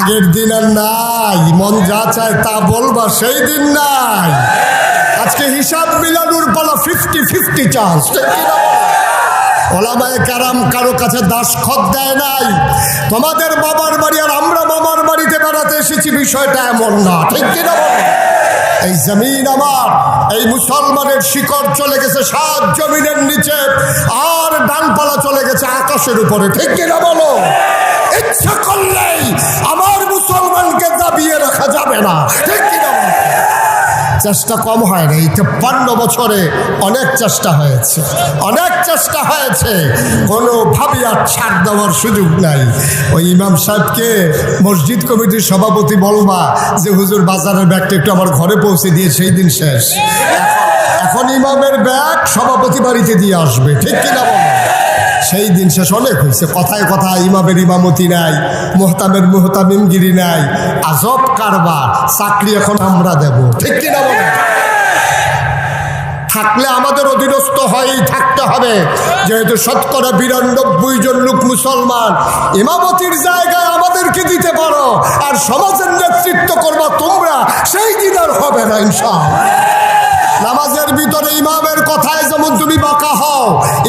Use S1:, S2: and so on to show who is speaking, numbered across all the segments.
S1: আগের দিন আর নাই, মন যা চায় তা বলবা সেই দিন নাই। আজকে হিসাব মিলানোর পালা, 50-50 চান্স। ওলামায়ে কেরাম কারো কাছে দাসখত দেয় নাই। তোমাদের বাবার বাড়ি আর আমরা মামার বাড়িতে বেড়াতে এসেছি, বিষয়টা এমন না, ঠিক কিনা বলো? এই জমিন আমার, এই মুসলমানের শিকড় চলে গেছে 7 জমিনের নিচে, আর ডালপালা চলে গেছে আকাশের উপরে, ঠিক কিনা বলো? ইচ্ছা করলেই আমার মুসলমানকে দাবিয়ে রাখা যাবে না, ঠিক কিনা বলো? চেষ্টা কম হয় না, এই 53 বছরে অনেক চেষ্টা হয়েছে, অনেক চেষ্টা হয়েছে, কোনোভাবে আর ছাড় দেওয়ার সুযোগ নাই। ওই ইমাম সাহেবকে মসজিদ কমিটির সভাপতি বলবা যে হুজুর বাজারের ব্যাগটা একটু আমার ঘরে পৌঁছে দিয়ে, সেই দিন শেষ। এখন ইমামের ব্যাগ সভাপতি বাড়িতে দিয়ে আসবে, ঠিক কিনা বলো? সেই দিন শেষ। অনেক হয়েছে, কথায় কথায় ইমামের ইমামতি নাই, মোহতামের মোহতামিমগিরি নাই, আজব কারবার। চাকরি এখন আমরা দেব, ঠিক কিনা বলে? থাকলে আমাদের অধীনস্থ হয়েই থাকতে হবে, যেহেতু 92% জন লোক মুসলমান। ইমামতির জায়গায় আমাদেরকে দিতে পারো, আর সমাজের নেতৃত্ব করবা তোমরা, সেই দিন আর হবে না ইনশাআল্লাহ। নামাজের ভিতরে ইমামের কথায় যেমন তুমি বাঁকা হও,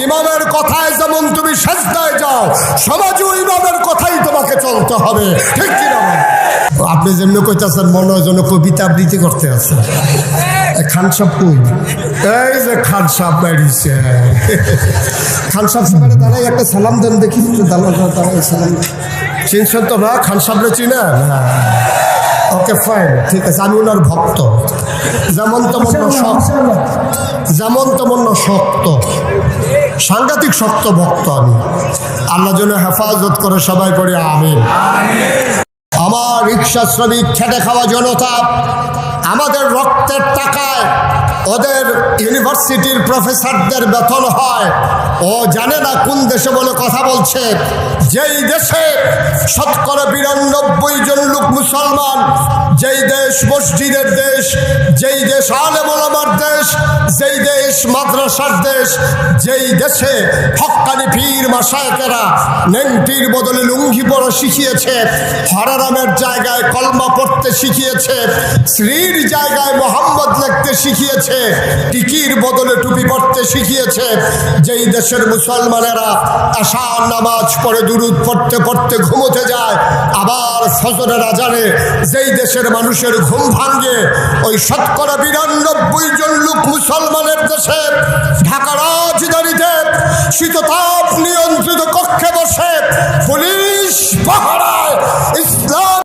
S1: ইমামের কথায় যেমন তুমি সেজদায় যাও, সমাজেও ইমামের কথাই তোমাকে চলতে হবে, ঠিক কিনা? আপনি যেমন কইতেছেন মনে হয় যেন কবিতা আবৃত্তি করতে আছেন। খান সাহেব কই? এই যে খান সাহেব বেরিয়েছে। খান সাহেব সেখানে দাঁড়াই একটা সালাম দেন দেখি, দাঁড়াই সালাম। চিনছেন তো না খান সাহেবরে? চিনেন? ওকে ফাইন, ঠিক আছে, আমি ওনার ভক্ত। যেমন তেমন যেমন তেমন শক্ত, সাংঘাতিক শক্ত ভক্ত আমি। আল্লাহ যেন হেফাজত করে, সবাই পড়ে আমিন। আমার রিক্সা শ্রমিক, খেটে খাওয়া জনতা, আমাদের রক্তের টাকায় ওদের ইউনিভার্সিটির প্রফেসরদের বেতন হয়। ও জানে না কোন দেশে বলে কথা বলছে, যেই দেশে 92% জন লোক মুসলমান, যেই দেশ মসজিদের দেশ, যেই দেশ আলেম ওলামার দেশ, যেই দেশ মাদ্রাসার দেশ, যেই দেশে হক্কানি পীর মাশায়েখেরা নেংটির বদলে লুঙ্গি পরা শিখিয়েছে, হরারামের জায়গায় কলমা পড়তে শিখিয়েছে, শ্রীর জায়গায় মোহাম্মদ লিখতে শিখিয়েছে, টিকির বদলে টুপি পড়তে শিখিয়েছে, যেই দেশের মুসলমানেরা আশার নামাজ পড়ে দুরুদ পড়তে পড়তে ঘুমোতে যায়, আবার ফজরের আজানে যেই দেশের মানুষের ঘুম ভাঙ্গে, ওই 92% জন লোক মুসলমানের দেশে ঢাকা রাজধানীতে শীততাপ নিয়ন্ত্রিত কক্ষে বসে পুলিশ পাহারায় ইসলাম